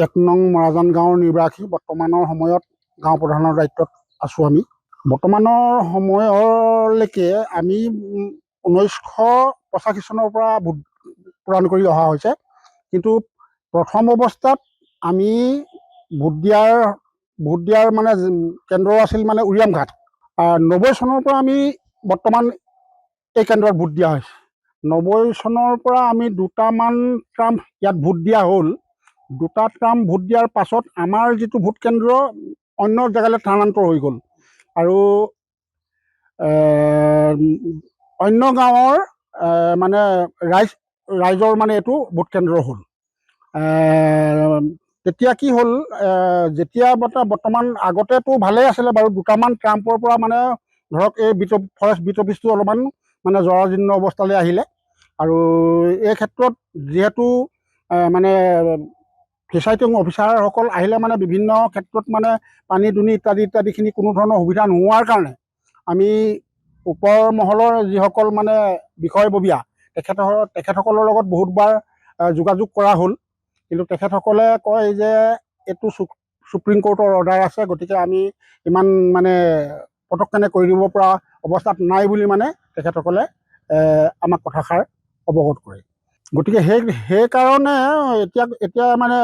1 নং মৰাজান গাঁৱৰ নিৰ্বাসী বৰ্তমানৰ সময়ত গাঁও প্ৰধানৰ দায়িত্বত আছোঁ আমি। বৰ্তমানৰ সময়লৈকে আমি 1985 চনৰ পৰা ভোট প্ৰদান কৰি অহা হৈছে। কিন্তু প্ৰথম অৱস্থাত আমি ভোট দিয়াৰ মানে কেন্দ্ৰ আছিল মানে উৰিয়ামঘাট। 90 চনৰ পৰা আমি বৰ্তমান এই কেন্দ্ৰত ভোট দিয়া হৈছে। 90 চনৰ পৰা আমি দুটামান ট্ৰাম ইয়াত ভোট দিয়া হ'ল। দুটা ট্ৰাম ভোট দিয়াৰ পাছত আমাৰ যিটো ভোট কেন্দ্ৰ অন্য জেগালৈ স্থানান্তৰ হৈ গ'ল আৰু অন্য গাঁৱৰ মানে ৰাইজৰ মানে এইটো ভোট কেন্দ্ৰ হ'ল। তেতিয়া কি হ'ল, যেতিয়া বৰ্তমান আগতেতো ভালেই আছিলে বাৰু, দুটামান ট্ৰাম্পৰ পৰা মানে ধৰক এই ফৰেষ্ট বিট অফিচটো অলপমান মানে জৰাজীৰ্ণ অৱস্থালৈ আহিলে। আৰু এই ক্ষেত্ৰত যিহেতু মানে ফিচাৰিং অফিচাৰসকল আহিলে মানে বিভিন্ন ক্ষেত্ৰত মানে পানী দুনি ইত্যাদিখিনি কোনো ধৰণৰ সুবিধা নোহোৱাৰ কাৰণে আমি ওপৰ মহলৰ যিসকল মানে বিষয়ববীয়া তেখেতসকলৰ লগত বহুতবাৰ যোগাযোগ কৰা হ'ল। কিন্তু তেখেতসকলে কয় যে এইটো সুপ্ৰিম কোৰ্টৰ অৰ্ডাৰ আছে, গতিকে আমি ইমান মানে পটককেনে কৰি দিব পৰা অৱস্থাত নাই বুলি মানে তেখেতসকলে আমাক কথাষাৰ অৱগত কৰে। গতিকে সেইকাৰণে এতিয়া মানে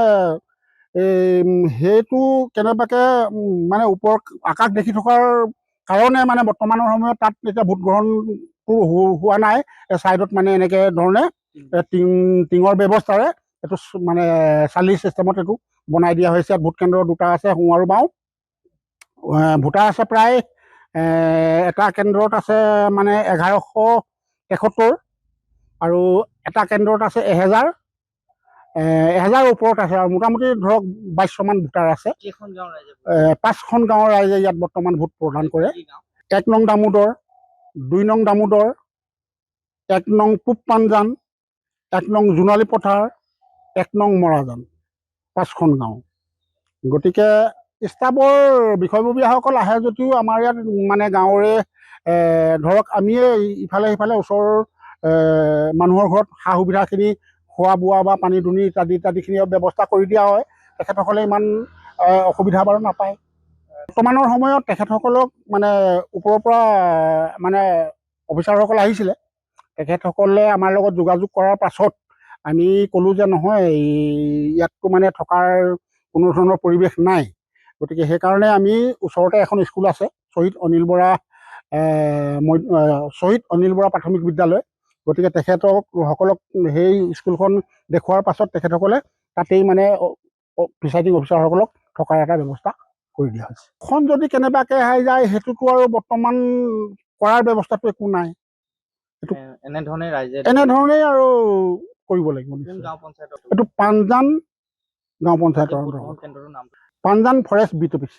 সেইটো কেনেবাকৈ মানে ওপৰ আকাশ দেখি থকাৰ কাৰণে মানে বৰ্তমানৰ সময়ত তাত এতিয়া ভোট গ্ৰহণটো হোৱা নাই। ছাইডত মানে এনেকৈ ধৰণে টিঙৰ ব্যৱস্থাৰে এইটো মানে চালি চিষ্টেমত এইটো বনাই দিয়া হৈছে। ভোট কেন্দ্ৰ দুটা আছে, সোঁ আৰু বাওঁ। ভোটাৰ আছে প্ৰায় এটা কেন্দ্ৰত আছে মানে 1171 আৰু এটা কেন্দ্ৰত আছে 1000 ওপৰত আছে আৰু মোটামুটি ধৰক 2200মান ভোটাৰ আছে। 5খন গাঁৱৰ ৰাইজে ইয়াত বৰ্তমান ভোট প্ৰদান কৰে। 1 নং দামোদৰ, 2 নং দামোদৰ, 1 নং পূব পাঞ্জান, 1 নং জোনালী পথাৰ, 1 নং মৰাজান, 5খন গাঁও। গতিকে ষ্টাফৰ বিষয়ববীয়াসকল আহে যদিও আমাৰ ইয়াত মানে গাঁৱৰে ধৰক আমিয়ে ইফালে সিফালে ওচৰৰ মানুহৰ ঘৰত সা সুবিধাখিনি খোৱা বোৱা বা পানী দুনি ইত্যাদিখিনি ব্যৱস্থা কৰি দিয়া হয়। তেখেতসকলে ইমান অসুবিধা বাৰু নাপায়। বৰ্তমানৰ সময়ত তেখেতসকলক মানে ওপৰৰ পৰা মানে অফিচাৰসকল আহিছিলে। তেখেতসকলে আমাৰ লগত যোগাযোগ কৰাৰ পাছত আমি ক'লোঁ যে নহয়, ইয়াততো মানে থকাৰ কোনো ধৰণৰ পৰিৱেশ নাই। গতিকে সেইকাৰণে আমি ওচৰতে এখন স্কুল আছে, শ্বহীদ অনিল বৰা প্ৰাথমিক বিদ্যালয়। গতিকে তেখেতসকলক সেই স্কুলখন দেখুওৱাৰ পাছত তেখেতসকলে তাতেই মানে প্ৰিচাইডিং অফিচাৰসকলক থকাৰ এটা ব্যৱস্থা কৰি দিয়া হৈছে। এখন যদি কেনেবাকৈ আহি যায় সেইটোতো আৰু বৰ্তমান কৰাৰ ব্যৱস্থাটো একো নাই। এনেধৰণেই আৰু কৰিব লাগিব। এইটো পাঞ্জান গাঁও পঞ্চায়তৰ পাঞ্জান ফৰেষ্ট বিট অফিচ।